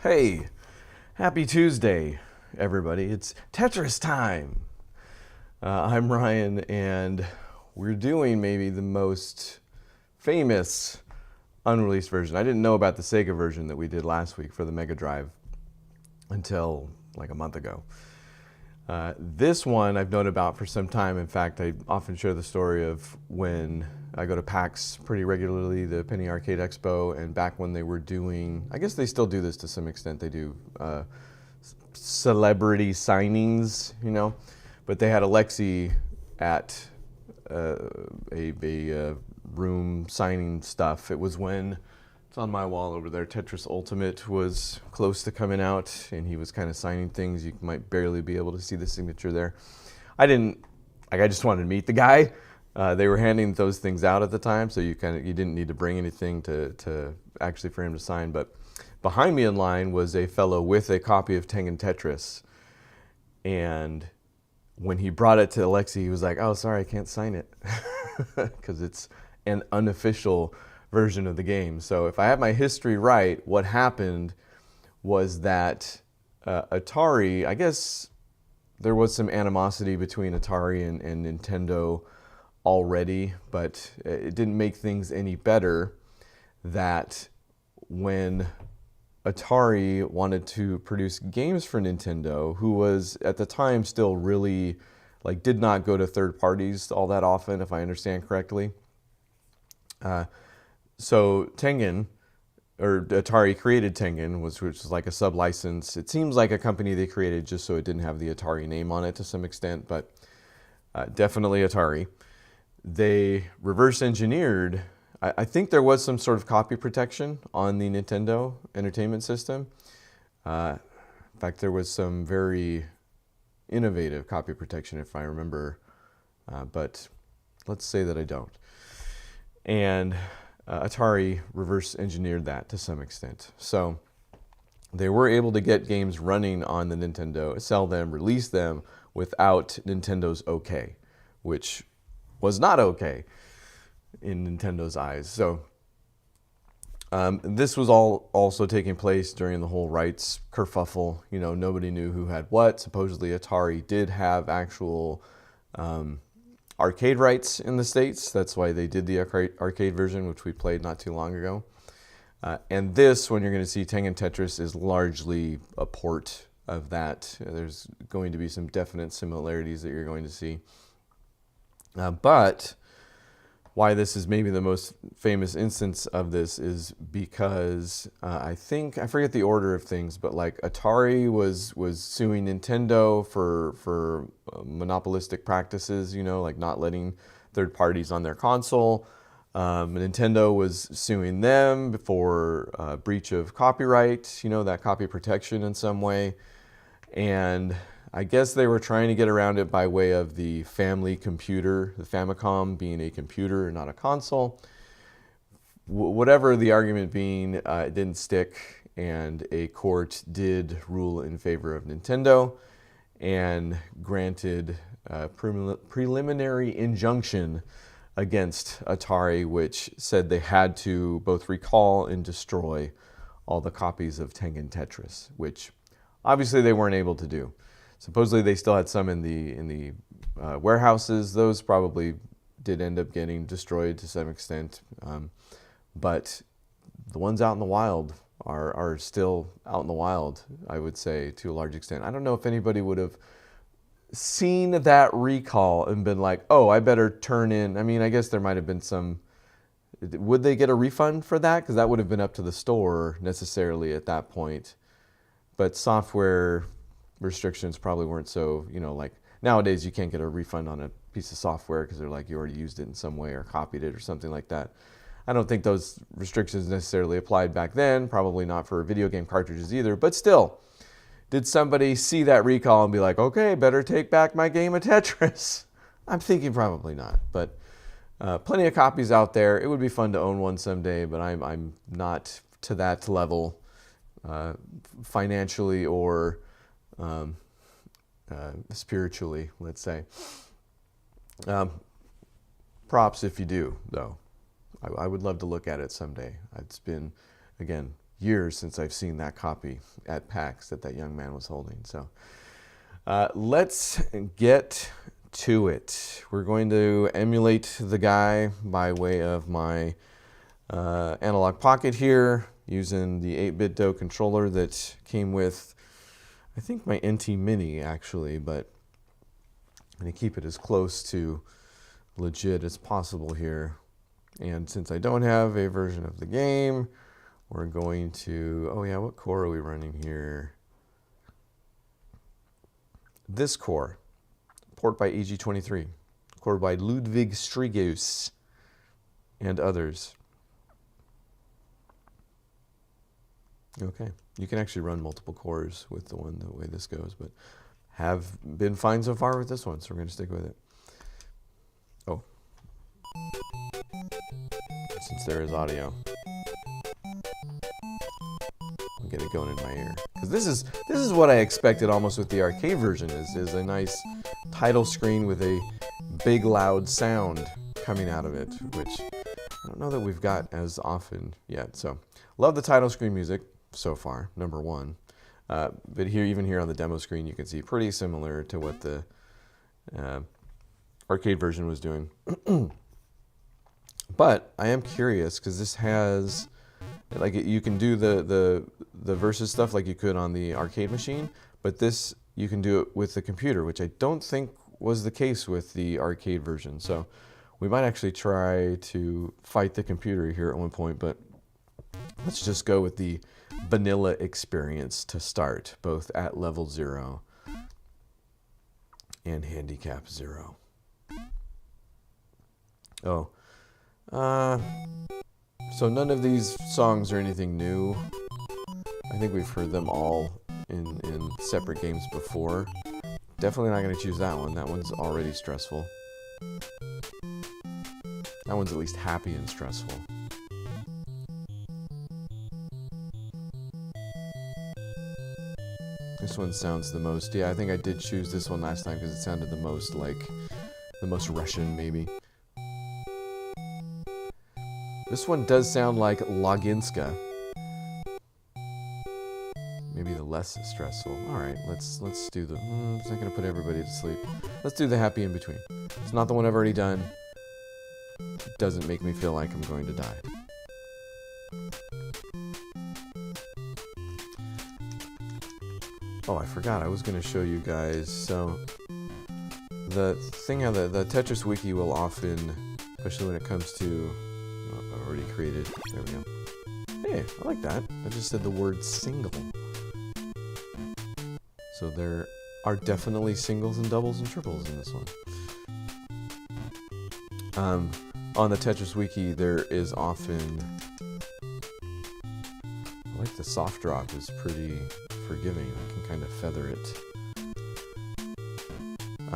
Hey, happy Tuesday, everybody. It's Tetris time. I'm Ryan, and we're doing maybe the most famous unreleased version. I didn't know about the Sega version that we did last week for the Mega Drive until like a month ago. This one I've known about for some time. In fact, I often share the story of when I go to PAX pretty regularly, the Penny Arcade Expo, and back when they were doing, I guess they still do this to some extent, they do celebrity signings, you know, but they had Alexi at a room signing stuff. It was when, it's on my wall over there, Tetris Ultimate was close to coming out, and he was kind of signing things. You might barely be able to see the signature there. I just wanted to meet the guy. They were handing those things out at the time, so you didn't need to bring anything to actually for him to sign. But behind me in line was a fellow with a copy of Tengen Tetris, and when he brought it to Alexi, he was like, "Oh, sorry, I can't sign it," because it's an unofficial version of the game. So if I have my history right, what happened was that Atari, I guess there was some animosity between Atari and Nintendo already, but it didn't make things any better that when Atari wanted to produce games for Nintendo, who was at the time still really did not go to third parties all that often, if I understand correctly. So Tengen, or Atari created Tengen, which was like a sub-license. It seems like a company they created just so it didn't have the Atari name on it to some extent, but definitely Atari. They reverse engineered, I think there was some sort of copy protection on the Nintendo Entertainment System. In fact, there was some very innovative copy protection, if I remember, but let's say that I don't. And Atari reverse engineered that to some extent. So they were able to get games running on the Nintendo, sell them, release them without Nintendo's okay, which was not okay in Nintendo's eyes. So this was all also taking place during the whole rights kerfuffle. You know, nobody knew who had what. Supposedly Atari did have actual arcade rights in the States. That's why they did the arcade version, which we played not too long ago. And this, when you're going to see Tengen Tetris, is largely a port of that. There's going to be some definite similarities that you're going to see. But why this is maybe the most famous instance of this is because I forget the order of things, but like Atari was suing Nintendo for monopolistic practices, you know, like not letting third parties on their console. Nintendo was suing them for breach of copyright, you know, that copy protection in some way. And I guess they were trying to get around it by way of the family computer, the Famicom being a computer and not a console. Whatever the argument being, it didn't stick, and a court did rule in favor of Nintendo and granted a preliminary injunction against Atari, which said they had to both recall and destroy all the copies of Tengen Tetris, which obviously they weren't able to do. Supposedly they still had some in the warehouses. Those probably did end up getting destroyed to some extent, but the ones out in the wild are still out in the wild, I would say, to a large extent. I don't know if anybody would have seen that recall and been like, oh, I better turn in. I mean, I guess there might have been some. Would they get a refund for that? Because that would have been up to the store necessarily at that point. But software restrictions probably weren't so, like nowadays you can't get a refund on a piece of software because they're like, you already used it in some way or copied it or something like that. I don't think those restrictions necessarily applied back then, probably not for video game cartridges either, but still, did somebody see that recall and be like, okay, better take back my game of Tetris? I'm thinking probably not, but plenty of copies out there. It would be fun to own one someday, but I'm not to that level financially or spiritually, let's say. Props if you do, though. I would love to look at it someday. It's been, again, years since I've seen that copy at PAX that young man was holding. So let's get to it. We're going to emulate the guy by way of my analog pocket here, using the 8BitDo controller that came with, I think, my NT Mini, actually, but I'm going to keep it as close to legit as possible here. And since I don't have a version of the game, we're going to, oh yeah, what core are we running here? This core, port by EG23, core by Ludwig Strigaus and others. Okay, you can actually run multiple cores with the way this goes, but have been fine so far with this one, so we're going to stick with it. Oh. Since there is audio, I'll get it going in my ear. Because this is what I expected almost with the arcade version, is a nice title screen with a big loud sound coming out of it, which I don't know that we've got as often yet. So love the title screen music so far, number one. But even here on the demo screen, you can see pretty similar to what the arcade version was doing. But I am curious because this has, like, you can do the versus stuff like you could on the arcade machine, but this you can do it with the computer, which I don't think was the case with the arcade version. So we might actually try to fight the computer here at one point, but let's just go with the vanilla experience to start, both at level 0 and handicap 0. Oh. So none of these songs are anything new. I think we've heard them all in separate games before. Definitely not going to choose that one. That one's already stressful. That one's at least happy and stressful. This one sounds the most, yeah, I think I did choose this one last time because it sounded the most like, the most Russian maybe. This one does sound like Loginska. Maybe the less stressful. Alright, let's do the, it's not going to put everybody to sleep. Let's do the happy in between. It's not the one I've already done. It doesn't make me feel like I'm going to die. Oh, I forgot. I was going to show you guys. So, the thing how the Tetris Wiki will often, especially when it comes to, I've already created. There we go. Hey, I like that. I just said the word single. So there are definitely singles and doubles and triples in this one. On the Tetris Wiki, there is often, I like the soft drop is pretty forgiving. I can kind of feather it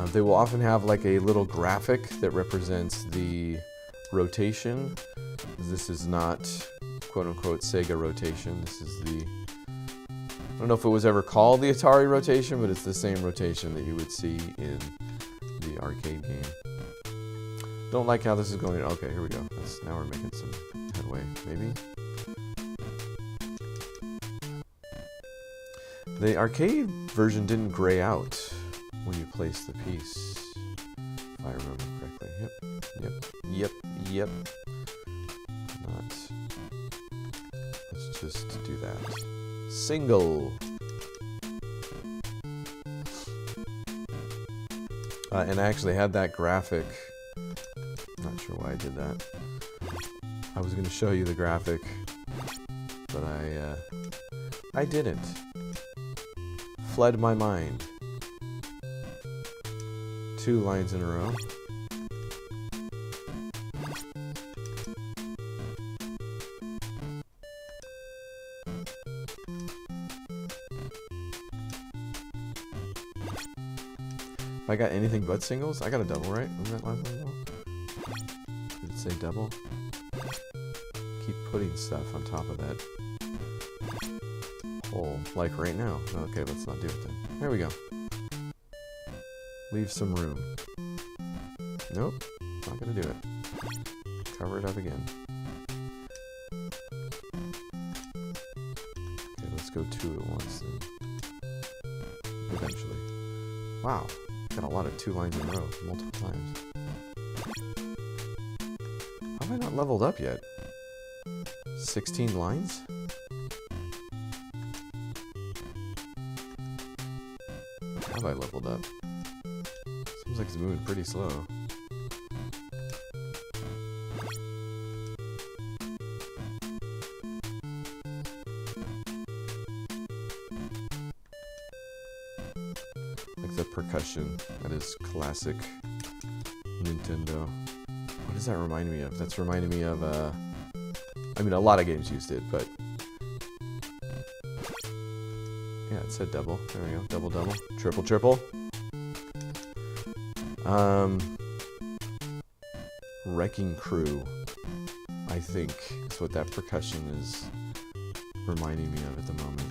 They will often have like a little graphic that represents the rotation. This is not quote-unquote Sega rotation. This is the, I don't know if it was ever called the Atari rotation, but it's the same rotation that you would see in the arcade game. Don't like how this is going. Okay, here we go. Now we're making some headway, maybe. The arcade version didn't gray out when you place the piece, if I remember correctly. Yep. Not. Let's just do that. Single. And I actually had that graphic. Not sure why I did that. I was going to show you the graphic, but I didn't. Fled my mind. 2 lines in a row. If I got anything but singles, I got a double, right? Wasn't that last one? Did it say double? Keep putting stuff on top of that hole, like right now. Okay, let's not do it then. There we go. Leave some room. Nope, not gonna do it. Cover it up again. Okay, let's go 2 at once then. Eventually. Wow, got a lot of 2 lines in a row, multiple times. How have I not leveled up yet? 16 lines? Have I leveled up? Seems like it's moving pretty slow. Like the percussion. That is classic Nintendo. What does that remind me of? That's reminding me of, I mean, a lot of games used it, but... Yeah, it said double. There we go. Double, double. Triple, triple. Wrecking Crew, I think, is what that percussion is reminding me of at the moment.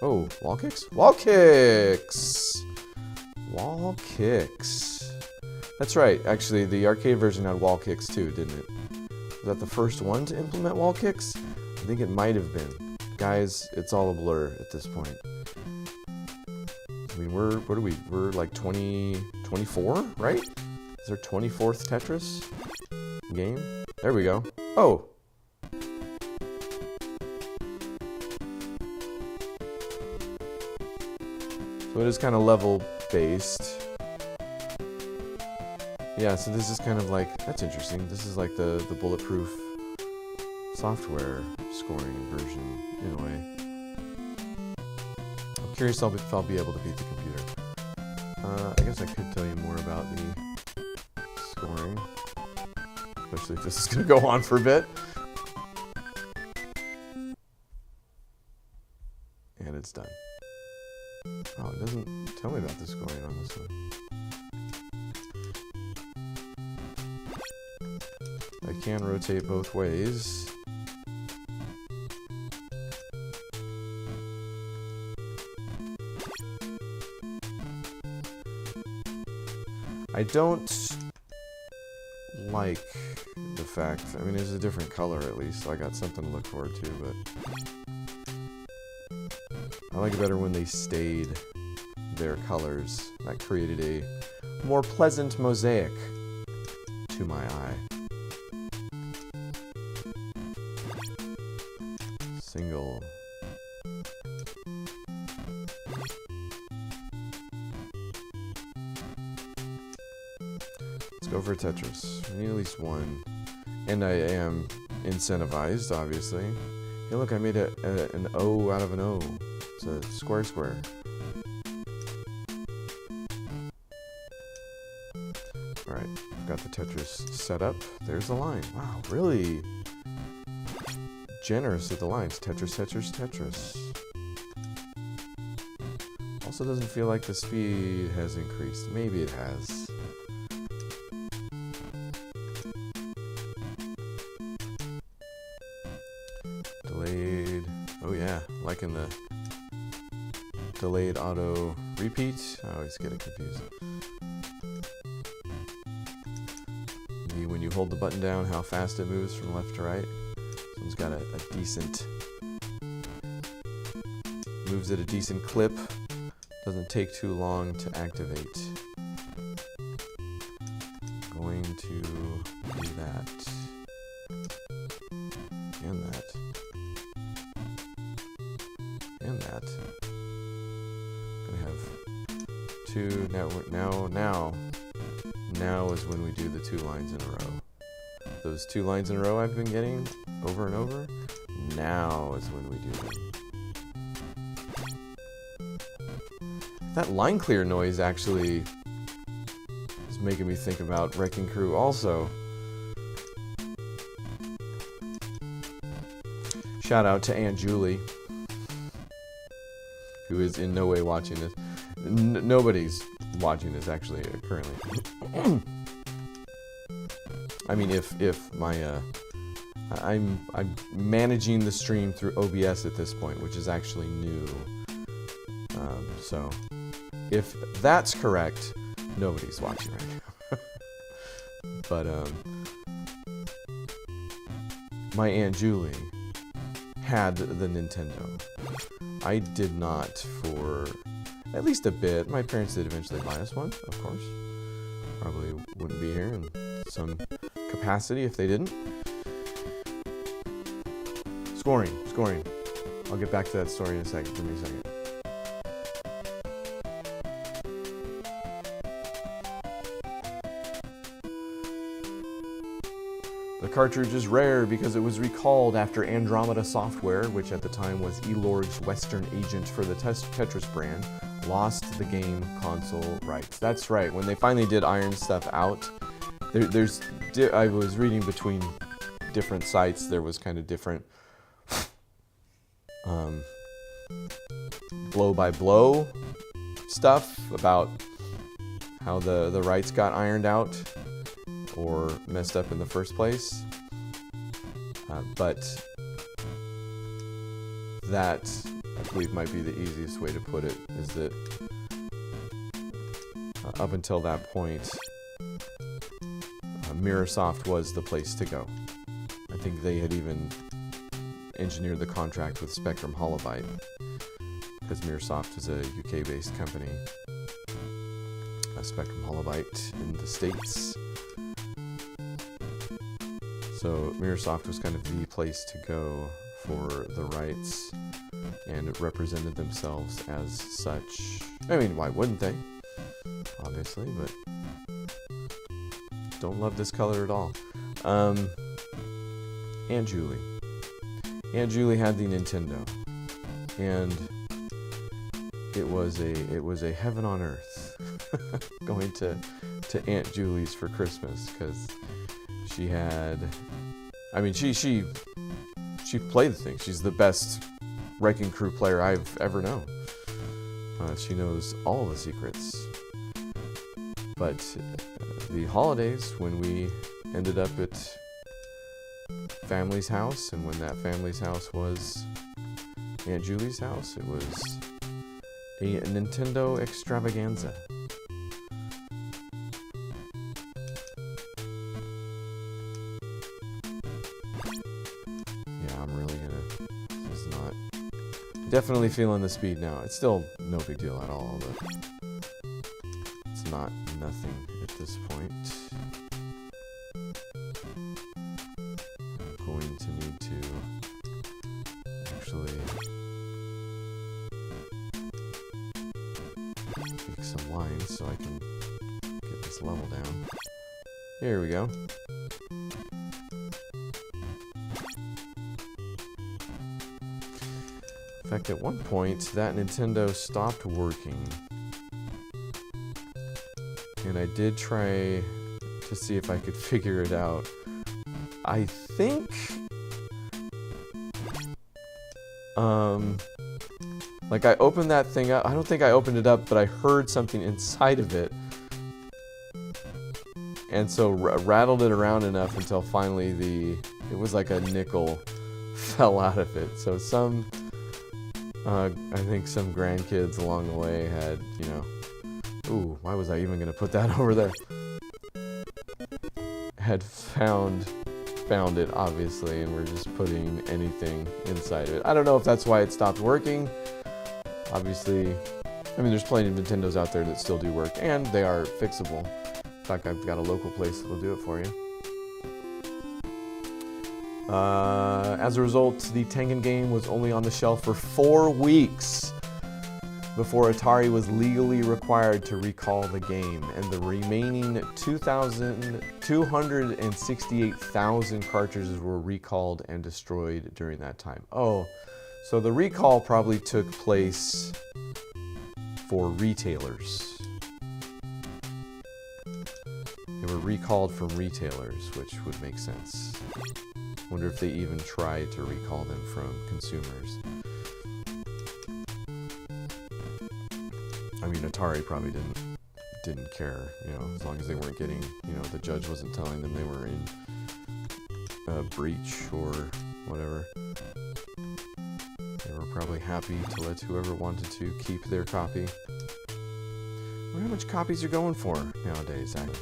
Oh, wall kicks? Wall kicks! Wall kicks. That's right. Actually, the arcade version had wall kicks too, didn't it? Was that the first one to implement wall kicks? I think it might have been. Guys, it's all a blur at this point. I mean, what are we? We're like 24, right? Is our 24th Tetris game? There we go. Oh! So it is kind of level-based. Yeah, so this is kind of like, that's interesting. This is like the bulletproof software scoring version, in a way. I'm curious if I'll be able to beat the computer. I guess I could tell you more about the scoring. Especially if this is going to go on for a bit. And it's done. Oh, it doesn't tell me about the scoring on this one. I can rotate both ways. I don't like the fact, I mean, it's a different color at least, so I got something to look forward to, but I like it better when they stayed their colors. That created a more pleasant mosaic to my eye. Single. Let's go for Tetris. We need at least one. And I am incentivized, obviously. Hey look, I made an O out of an O. It's a square square. Alright, got the Tetris set up. There's the line. Wow, really generous with the lines. Tetris, Tetris, Tetris. also doesn't feel like the speed has increased. Maybe it has. Delayed. Oh yeah, like in the delayed auto repeat. I always get it confused. When you hold the button down, how fast it moves from left to right. This one's got a decent... moves at a decent clip. Doesn't take too long to activate. Going to do that. And that. And that. Gonna have two, now is when we do the 2 lines in a row. Those 2 lines in a row I've been getting over and over, now is when we do them. That line clear noise actually is making me think about Wrecking Crew also. Shout out to Aunt Julie, who is in no way watching this. Nobody's watching this actually currently. I mean, if my I'm managing the stream through OBS at this point, which is actually new. So if that's correct, nobody's watching right now. But my Aunt Julie had the Nintendo. I did not for at least a bit. My parents did eventually buy us one, of course. Probably wouldn't be here in some capacity if they didn't. Scoring. I'll get back to that story in a second. Give me a second. The cartridge is rare because it was recalled after Andromeda Software, which at the time was Elord's Western agent for the Tetris brand, lost the game console rights. That's right, when they finally did iron stuff out, I was reading between different sites, there was kind of different blow-by-blow stuff about how the rights got ironed out or messed up in the first place. But that, I believe, might be the easiest way to put it, is that up until that point, Mirrorsoft was the place to go. I think they had even engineered the contract with Spectrum Holobyte, because Mirrorsoft is a UK-based company. Spectrum Holobyte in the States. So Mirrorsoft was kind of the place to go for the rights, and it represented themselves as such. I mean, why wouldn't they? Obviously, but don't love this color at all. Aunt Julie. Aunt Julie had the Nintendo, and it was a heaven on earth going to Aunt Julie's for Christmas, because she had, I mean, she played the thing. She's the best Wrecking Crew player I've ever known. She knows all the secrets. But the holidays, when we ended up at family's house, and when that family's house was Aunt Julie's house, it was a Nintendo extravaganza. Definitely feeling the speed now. It's still no big deal at all, but it's not nothing at this point. I'm going to need to actually pick some lines so I can get this level down. Here we go. In fact, at one point, that Nintendo stopped working, and I did try to see if I could figure it out. I think, Like, I opened that thing up. I don't think I opened it up, but I heard something inside of it. And so rattled it around enough until finally it was like a nickel fell out of it. So I think some grandkids along the way had, you know, ooh, why was I even gonna put that over there? Had found it, obviously, and we're just putting anything inside of it. I don't know if that's why it stopped working. Obviously, I mean, there's plenty of Nintendos out there that still do work, and they are fixable. In fact, I've got a local place that'll do it for you. As a result, the Tengen game was only on the shelf for 4 weeks before Atari was legally required to recall the game, and the remaining 268,000 cartridges were recalled and destroyed during that time. Oh, so the recall probably took place for retailers. They were recalled from retailers, which would make sense. Wonder if they even tried to recall them from consumers. I mean, Atari probably didn't care, you know, as long as they weren't getting, you know, the judge wasn't telling them they were in breach or whatever. They were probably happy to let whoever wanted to keep their copy. I wonder how much copies are going for nowadays, actually.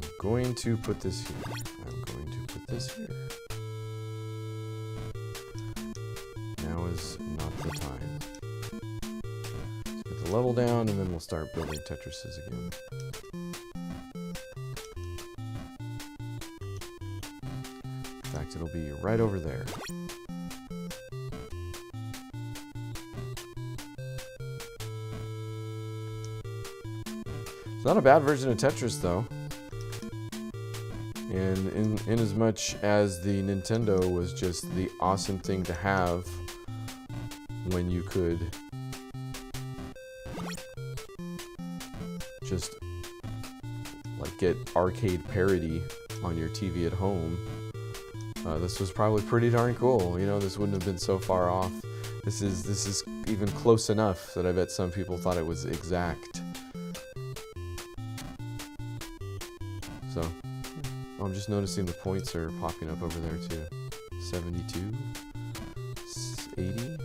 I'm going to put this here. I'm going to put this here. Now is not the time. Let's get the level down and then we'll start building Tetrises again. In fact, it'll be right over there. It's not a bad version of Tetris, though. And in as much as the Nintendo was just the awesome thing to have when you could just like get arcade parody on your TV at home, this was probably pretty darn cool. You know, this wouldn't have been so far off. This is even close enough that I bet some people thought it was exact. So, I'm just noticing the points are popping up over there too. 72, 80,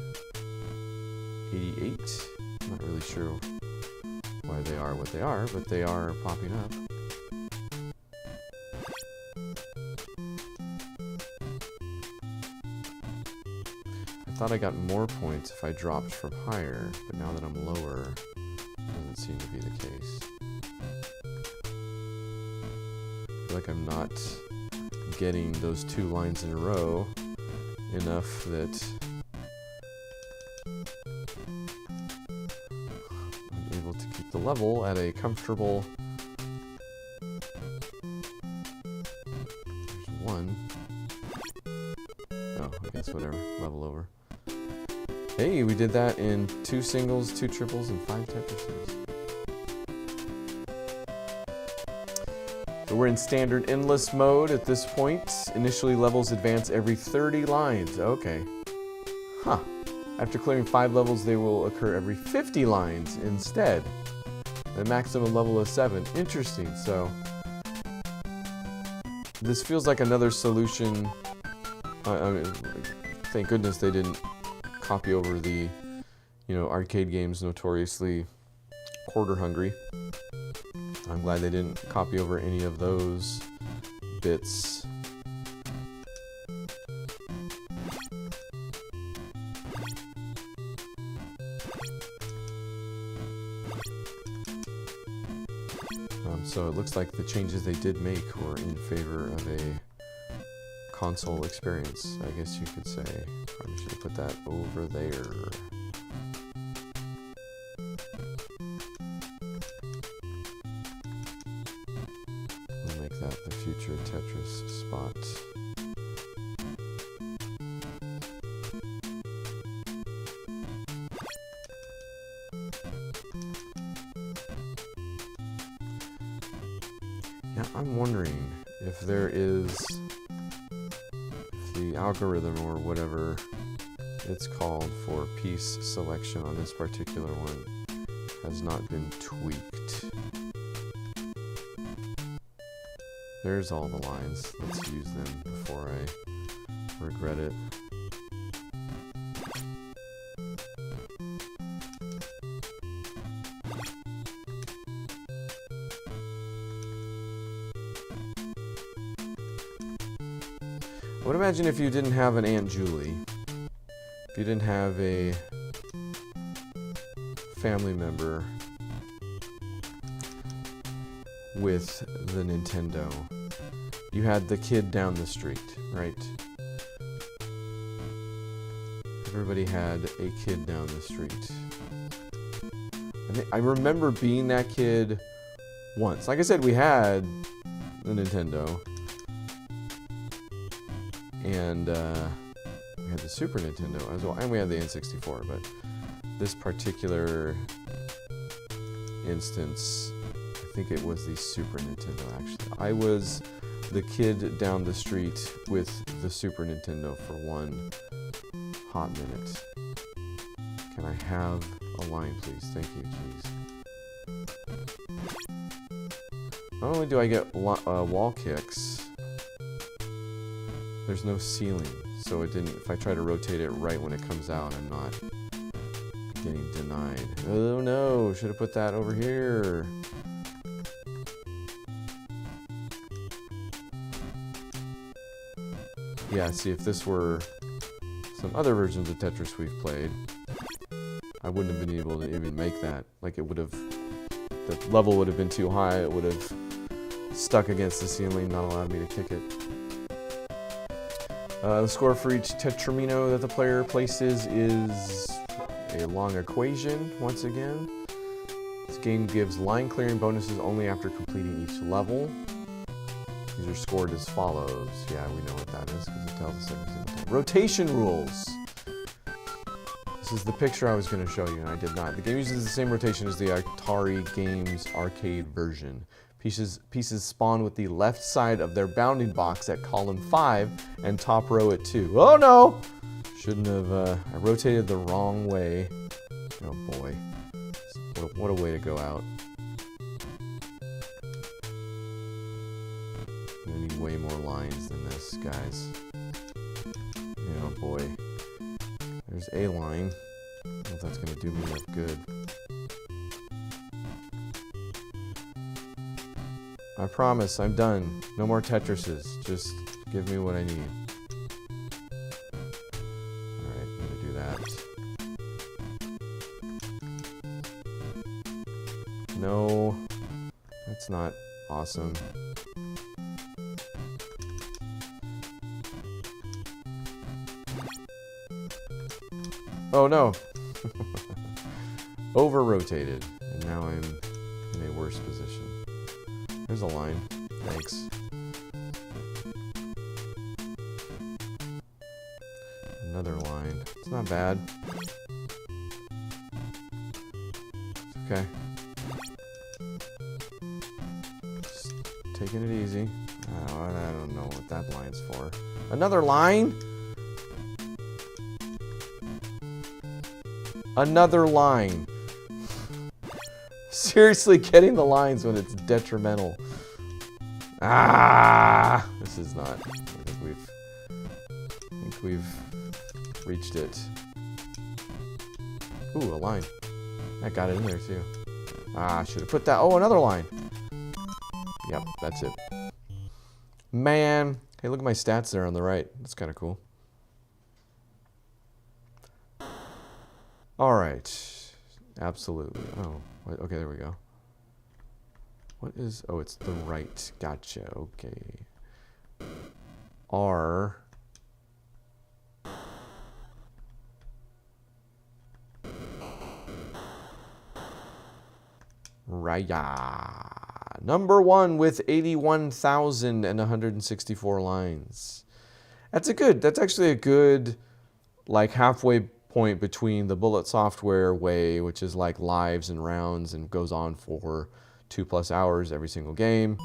88. I'm not really sure why they are what they are, but they are popping up. I thought I got more points if I dropped from higher, but now that I'm lower, it doesn't seem to be the case. I feel like I'm not getting those 2 lines in a row enough that I'm able to keep the level at a comfortable... There's 1. Oh, I guess whatever. Level over. Hey, we did that in 2 singles, 2 triples, and 5 Tetrises. So we're in standard endless mode at this point. Initially, levels advance every 30 lines. Okay. Huh. After clearing 5 levels, they will occur every 50 lines instead. The maximum level is 7. Interesting. So this feels like another solution. I mean, thank goodness they didn't copy over the, you know, arcade games notoriously quarter hungry. I'm glad they didn't copy over any of those bits. So it looks like the changes they did make were in favor of a console experience, I guess you could say. Probably should have put that over there. We'll make that the future Tetris spot. Now I'm wondering if there is, if the algorithm or whatever it's called for piece selection on this particular one has not been tweaked. There's all the lines. Let's use them before I regret it. I would imagine if you didn't have an Aunt Julie, if you didn't have a family member with the Nintendo, you had the kid down the street, right? Everybody had a kid down the street. I remember being that kid once. Like I said, we had the Nintendo. And we had the Super Nintendo as well, and we had the N64, but this particular instance, I think it was the Super Nintendo, actually. I was the kid down the street with the Super Nintendo for one hot minute. Can I have a line, please? Thank you, jeez. Not only do I get wall kicks, there's no ceiling, so it didn't. If I try to rotate it right when it comes out, I'm not getting denied. Oh no, should have put that over here. Yeah, see, if this were some other versions of Tetris we've played, I wouldn't have been able to even make that. Like, it would have, the level would have been too high, it would have stuck against the ceiling, not allowed me to kick it. The score for each tetramino that the player places is a long equation, once again. This game gives line clearing bonuses only after completing each level. These are scored as follows. Yeah, we know what that is because it tells us every single time. Rotation rules. This is the picture I was going to show you, and I did not. The game uses the same rotation as the Atari Games arcade version. Pieces spawn with the left side of their bounding box at column 5 and top row at 2. Oh no! Shouldn't have, I rotated the wrong way. Oh boy. What a way to go out. I need way more lines than this, guys. Oh boy. There's a line. I don't know if that's gonna do me enough good. I promise, I'm done. No more Tetrises. Just give me what I need. Alright, I'm gonna do that. No, that's not awesome. Oh no! Over-rotated, and now I'm in a worse position. There's a line. Thanks. Another line. It's not bad. It's okay. Just taking it easy. Oh, I don't know what that line's for. Another line? Another line. Seriously, getting the lines when it's detrimental. Ah, this is not. I think we've reached it. Ooh, a line. I got it in there too. Ah, should have put that. Oh, another line. Yep, that's it. Man, hey, look at my stats there on the right. That's kind of cool. All right, absolutely. Oh. Okay, there we go. What is... Oh, it's the right. Gotcha. Okay. R. Raya. Number 1 with 81,164 lines. That's actually a good, like, halfway point between the Bullet Software way, which is like lives and rounds and goes on for 2+ hours every single game,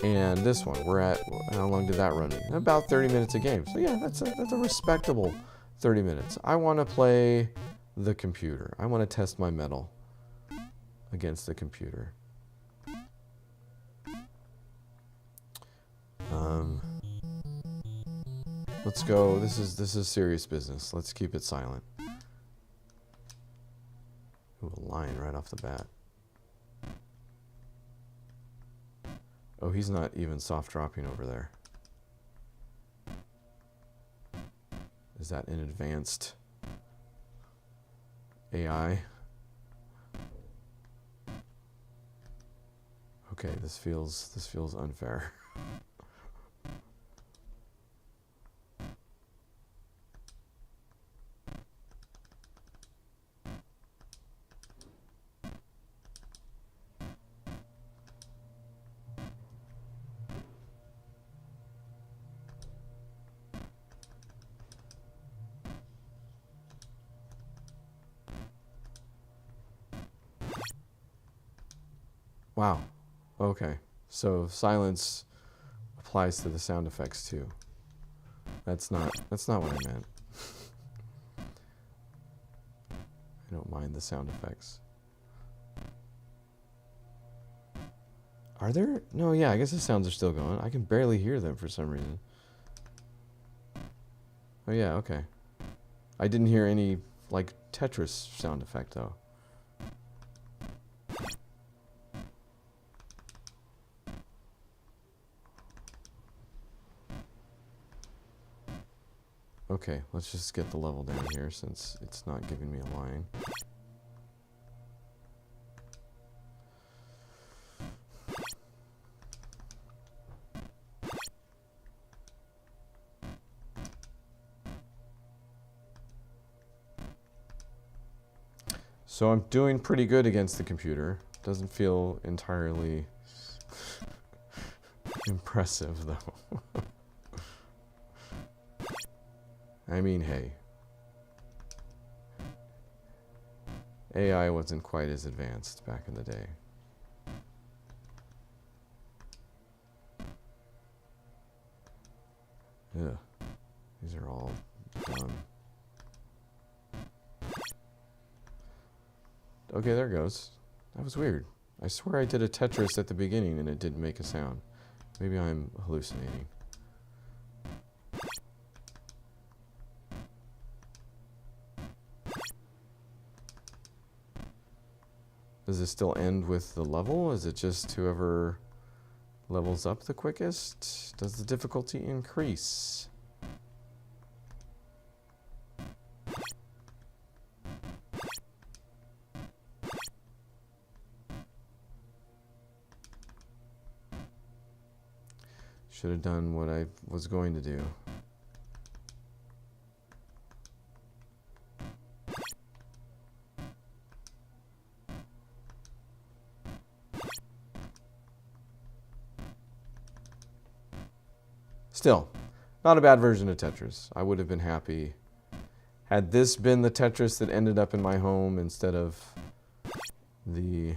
And this one, we're at, how long did that run me? About 30 minutes a game. So yeah, that's a respectable 30 minutes. I want to play the computer. I want to test my mettle against the computer. Let's go. This is serious business. Let's keep it silent. Ooh, a lion right off the bat. Oh, he's not even soft dropping over there. Is that an advanced AI? Okay, this feels unfair. Wow. Okay. So silence applies to the sound effects too. That's not what I meant. I don't mind the sound effects. Are there? No, yeah, I guess the sounds are still going. I can barely hear them for some reason. Oh yeah, okay. I didn't hear any, like, Tetris sound effect though. Okay, let's just get the level down here since it's not giving me a line. So I'm doing pretty good against the computer. Doesn't feel entirely impressive though. I mean, hey. AI wasn't quite as advanced back in the day. Ugh. These are all dumb. Okay, there it goes. That was weird. I swear I did a Tetris at the beginning and it didn't make a sound. Maybe I'm hallucinating. Does it still end with the level? Is it just whoever levels up the quickest? Does the difficulty increase? Should have done what I was going to do. Still, not a bad version of Tetris. I would have been happy had this been the Tetris that ended up in my home instead of the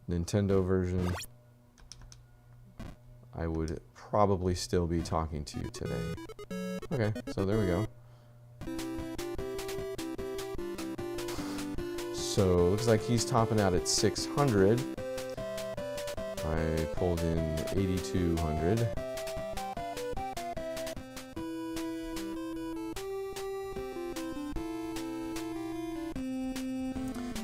Nintendo version. I would probably still be talking to you today. Okay, so there we go. So looks like he's topping out at 600. I pulled in 8,200.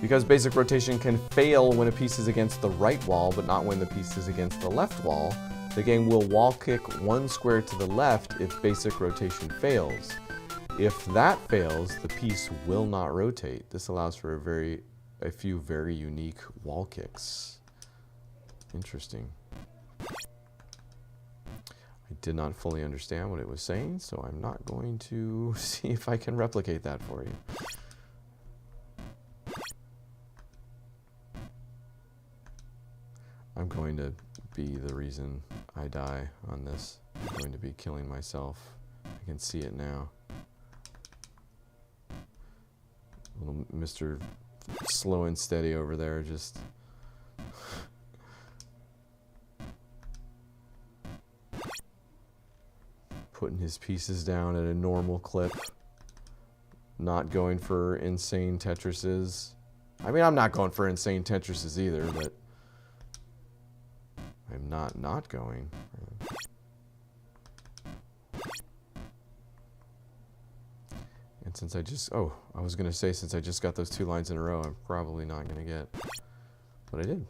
Because basic rotation can fail when a piece is against the right wall, but not when the piece is against the left wall, the game will wall kick one square to the left if basic rotation fails. If that fails, the piece will not rotate. This allows for a few very unique wall kicks. Interesting. I did not fully understand what it was saying, so I'm not going to see if I can replicate that for you. I'm going to be the reason I die on this. I'm going to be killing myself. I can see it now. Little Mr. Slow and Steady over there just putting his pieces down at a normal clip. Not going for insane Tetrises. I mean, I'm not going for insane Tetrises either, but I'm not going. And since I just, oh, I was going to say since I just got those 2 lines in a row, I'm probably not going to get what I did.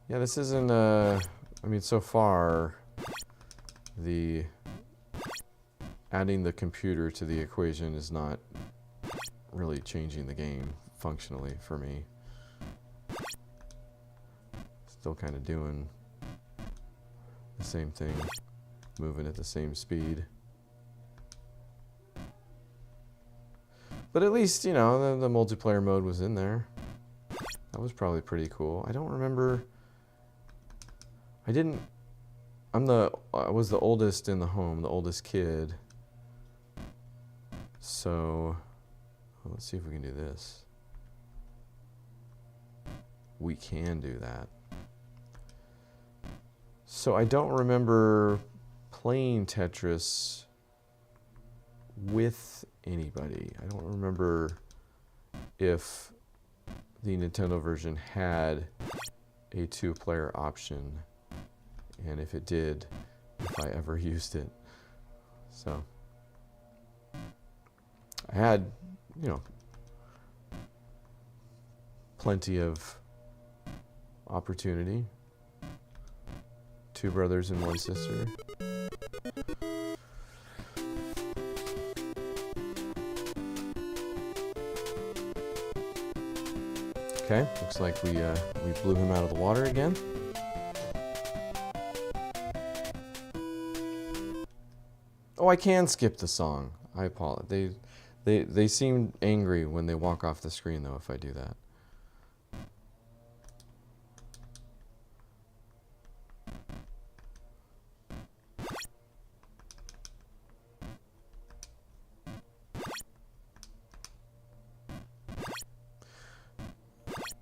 Yeah, this isn't, I mean, so far, adding the computer to the equation is not really changing the game functionally for me. Still kind of doing the same thing, moving at the same speed. But at least, you know, the multiplayer mode was in there. That was probably pretty cool. I don't remember. I was the oldest in the home, the oldest kid. So, let's see if we can do this. We can do that. So I don't remember playing Tetris with anybody. I don't remember if the Nintendo version had a 2-player option. And if it did, if I ever used it. So, I had, you know, plenty of opportunity. 2 brothers and 1 sister. Okay, looks like we blew him out of the water again. Oh, I can skip the song. I apologize. They seem angry when they walk off the screen, though, if I do that.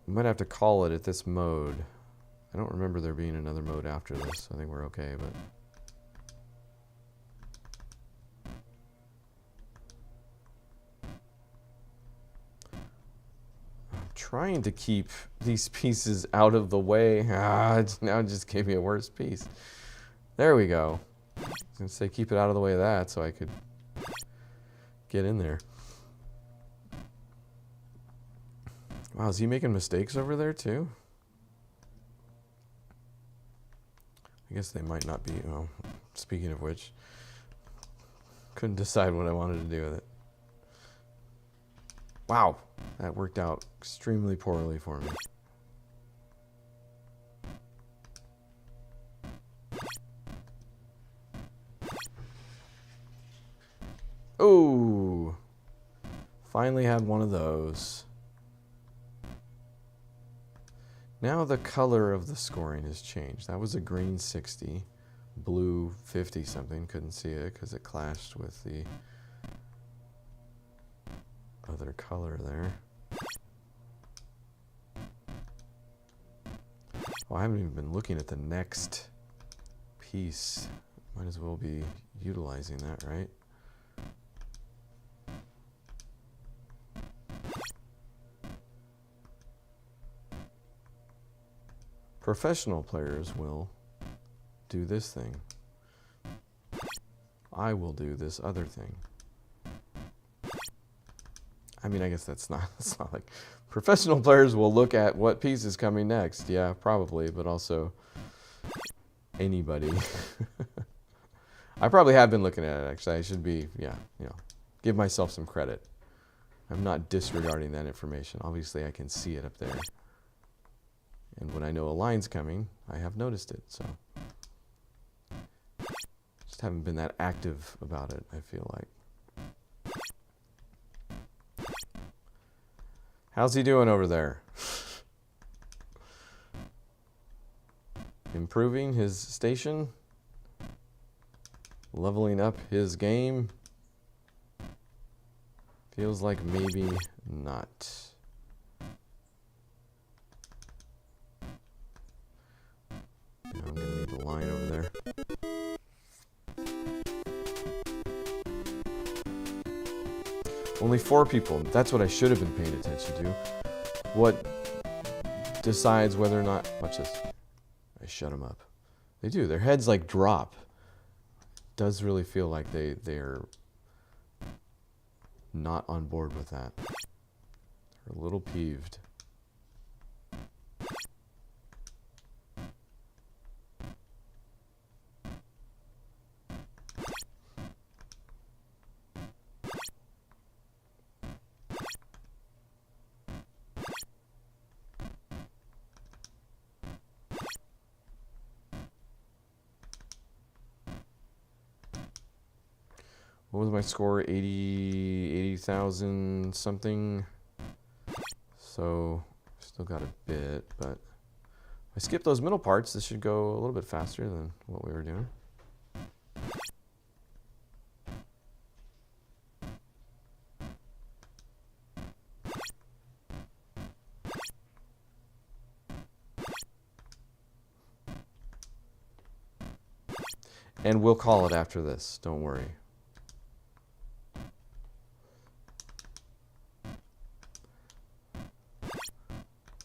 We might have to call it at this mode. I don't remember there being another mode after this. I think we're okay, but... trying to keep these pieces out of the way. Now it just gave me a worse piece. There we go. I was going to say keep it out of the way of that so I could get in there. Wow, is he making mistakes over there too? I guess they might not be. Oh, speaking of which, couldn't decide what I wanted to do with it. Wow, that worked out extremely poorly for me. Oh, finally had one of those. Now the color of the scoring has changed. That was a green 60, blue 50 something. Couldn't see it because it clashed with the other color there. Oh, I haven't even been looking at the next piece. Might as well be utilizing that, right? Professional players will do this thing. I will do this other thing. I mean, I guess that's not like professional players will look at what piece is coming next. Yeah, probably, but also anybody. I probably have been looking at it, actually. I should be, yeah, you know, give myself some credit. I'm not disregarding that information. Obviously, I can see it up there. And when I know a line's coming, I have noticed it, so. Just haven't been that active about it, I feel like. How's he doing over there? Improving his station? Leveling up his game? Feels like maybe not. Only 4 people. That's what I should have been paying attention to. What decides whether or not... Watch this. I shut them up. They do. Their heads like drop. Does really feel like they're not on board with that. They're a little peeved. What was my score? 80,000 something. So still got a bit, but if I skip those middle parts, this should go a little bit faster than what we were doing. And we'll call it after this, don't worry.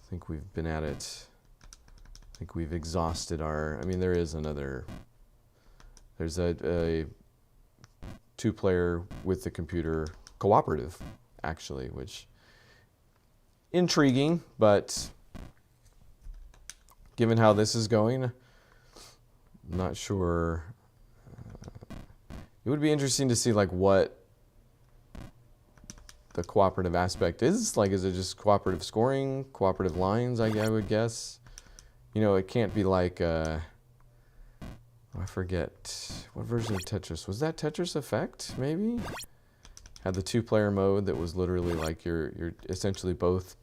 I think we've been at it. I think we've exhausted our... I mean, there is another... There's a 2-player with the computer cooperative, actually, which... Intriguing, but... Given how this is going, I'm not sure... It would be interesting to see, like, what the cooperative aspect is. Like, is it just cooperative scoring, cooperative lines, I would guess? You know, it can't be like, I forget, what version of Tetris? Was that Tetris Effect, maybe? Had the 2-player mode that was literally like you're essentially both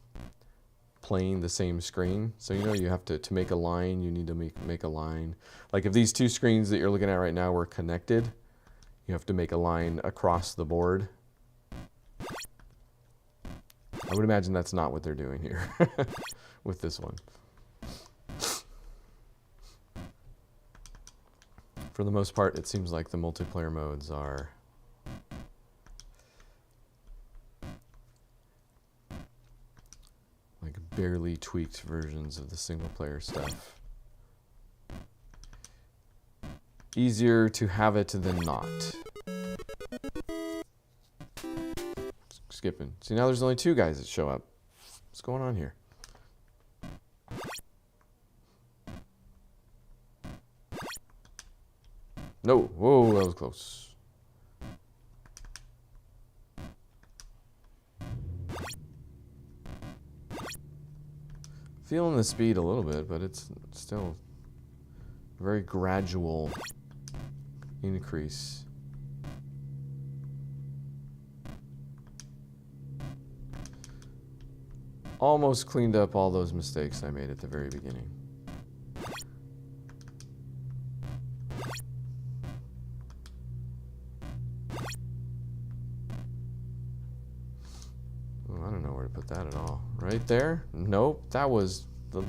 playing the same screen. So, you know, you have to make a line, you need to make a line. Like, if these 2 screens that you're looking at right now were connected, you have to make a line across the board. I would imagine that's not what they're doing here with this one. For the most part, it seems like the multiplayer modes are like barely tweaked versions of the single player stuff. Easier to have it than not. Skipping. See, now there's only 2 guys that show up. What's going on here? No. Whoa, that was close. Feeling the speed a little bit, but it's still a very gradual increase. Almost cleaned up all those mistakes I made at the very beginning. Oh, I don't know where to put that at all. Right there? Nope, that was the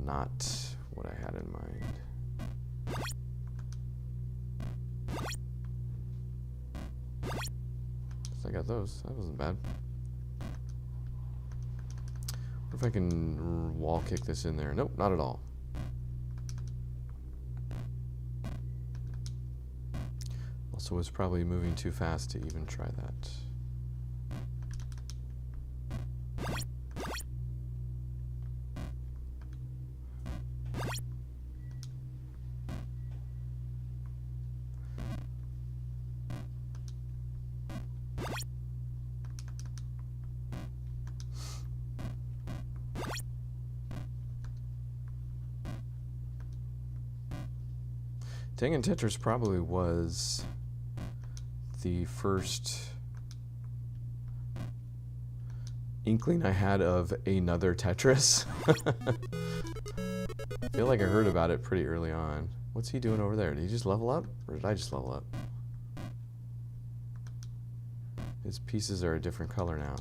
not what I had in mind. So I got those. That wasn't bad. What if I can wall kick this in there? Nope, not at all. Also was probably moving too fast to even try that. Tengen Tetris probably was the first inkling I had of another Tetris. I feel like I heard about it pretty early on. What's he doing over there? Did he just level up? Or did I just level up? His pieces are a different color now.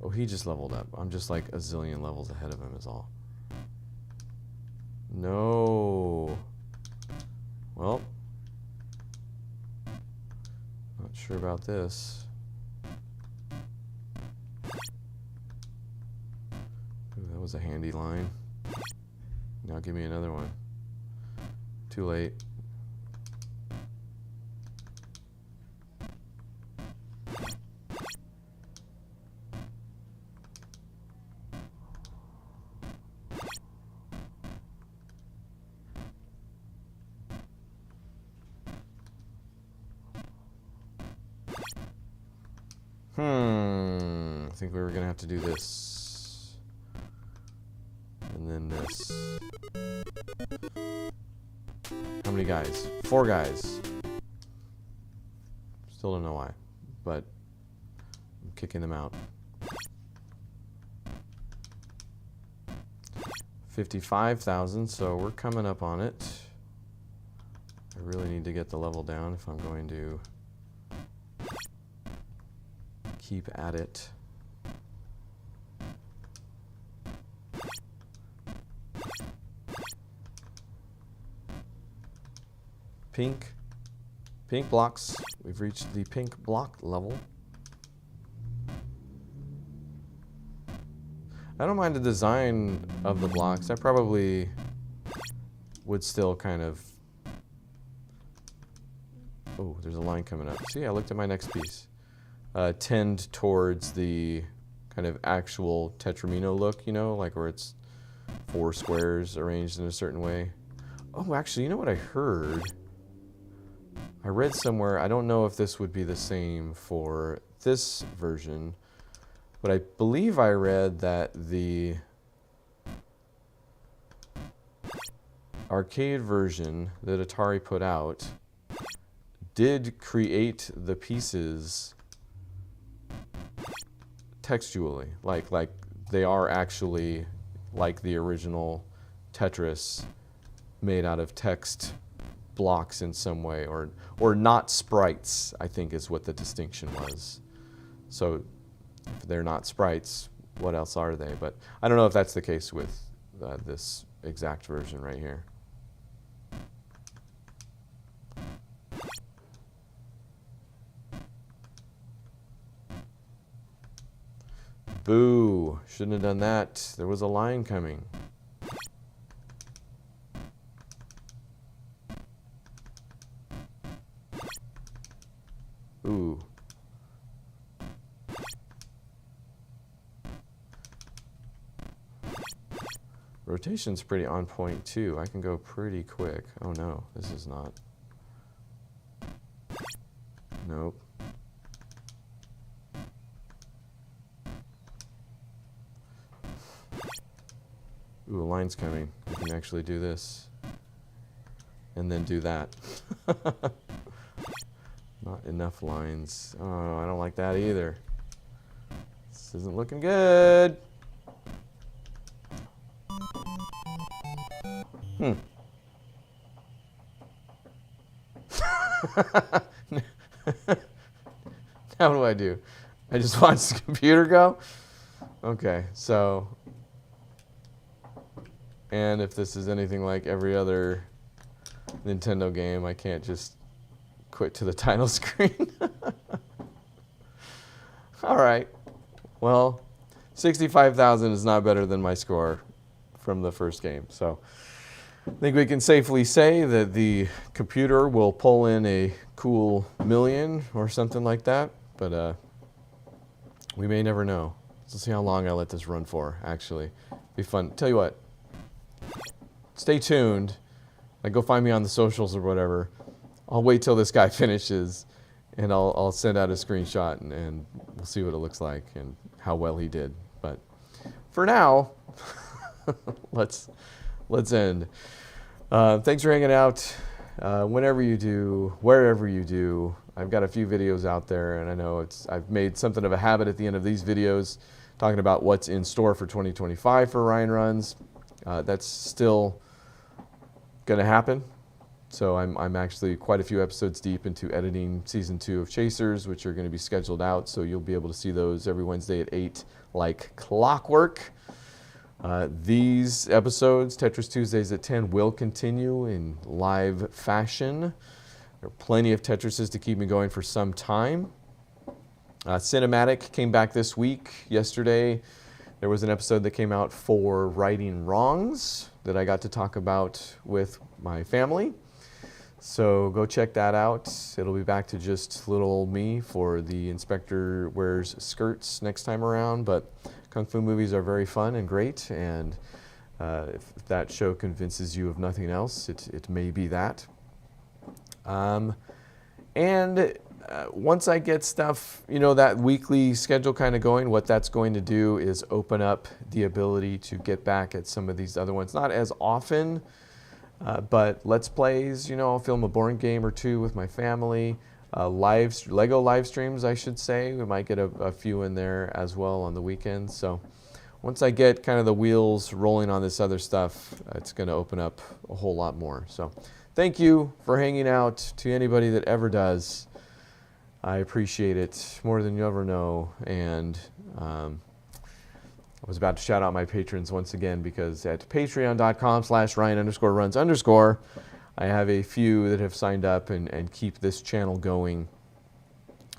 Oh, he just leveled up. I'm just like a zillion levels ahead of him is all. No. Well, sure about this. Ooh, that was a handy line. Now give me another one. Too late. I think we were gonna have to do this. And then this. How many guys? 4 guys. Still don't know why, but I'm kicking them out. 55,000, so we're coming up on it. I really need to get the level down if I'm going to keep at it. Pink blocks. We've reached the pink block level. I don't mind the design of the blocks. I probably would still kind of... Oh, there's a line coming up. See, I looked at my next piece. Tend towards the kind of actual Tetramino look, you know, like where it's 4 squares arranged in a certain way. Oh, actually, you know what I heard? I read somewhere, I don't know if this would be the same for this version, but I believe I read that the arcade version that Atari put out did create the pieces textually, like they are actually like the original Tetris, made out of text blocks in some way, or not sprites, I think is what the distinction was. So if they're not sprites, what else are they? But I don't know if that's the case with this exact version right here. Boo! Shouldn't have done that. There was a line coming. Ooh. Rotation's pretty on point too. I can go pretty quick. Oh no, this is not. Nope. Ooh, a line's coming. I can actually do this. And then do that. Not enough lines. Oh, I don't like that either. This isn't looking good. Now what do I do? I just watch the computer go? Okay, so... And if this is anything like every other Nintendo game, I can't just quit to the title screen. All right. Well, 65,000 is not better than my score from the first game. So I think we can safely say that the computer will pull in a cool million or something like that. But we may never know. Let's see how long I let this run for, actually. Be fun. Tell you what. Stay tuned. Like, go find me on the socials or whatever. I'll wait till this guy finishes, and I'll send out a screenshot, and we'll see what it looks like and how well he did. But for now, let's end. Thanks for hanging out. Whenever you do, wherever you do, I've got a few videos out there, and I know I've made something of a habit at the end of these videos talking about what's in store for 2025 for Ryan Runs. That's still going to happen. So I'm actually quite a few episodes deep into editing season 2 of Chasers, which are going to be scheduled out. So you'll be able to see those every Wednesday at 8 like clockwork. These episodes, Tetris Tuesdays at 10, will continue in live fashion. There are plenty of Tetrises to keep me going for some time. Cinematic came back this week. Yesterday, there was an episode that came out for Righting Wrongs that I got to talk about with my family. So go check that out. It'll be back to just little old me for the Inspector Wears Skirts next time around. But Kung Fu movies are very fun and great. And if that show convinces you of nothing else, it may be that. Once I get stuff, that weekly schedule kind of going, what that's going to do is open up the ability to get back at some of these other ones. Not as often, but Let's Plays, I'll film a board game or two with my family. Lego live streams, I should say. We might get a few in there as well on the weekends. So once I get kind of the wheels rolling on this other stuff, it's going to open up a whole lot more. So thank you for hanging out. To anybody that ever does, I appreciate it more than you ever know. And I was about to shout out my patrons once again, because at patreon.com/Ryan_runs_, I have a few that have signed up and keep this channel going.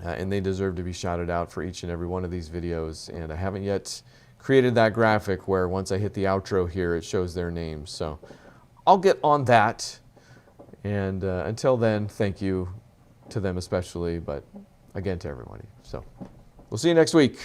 And they deserve to be shouted out for each and every one of these videos. And I haven't yet created that graphic where once I hit the outro here, it shows their names. So I'll get on that. And until then, thank you to them especially, but again to everybody. So we'll see you next week.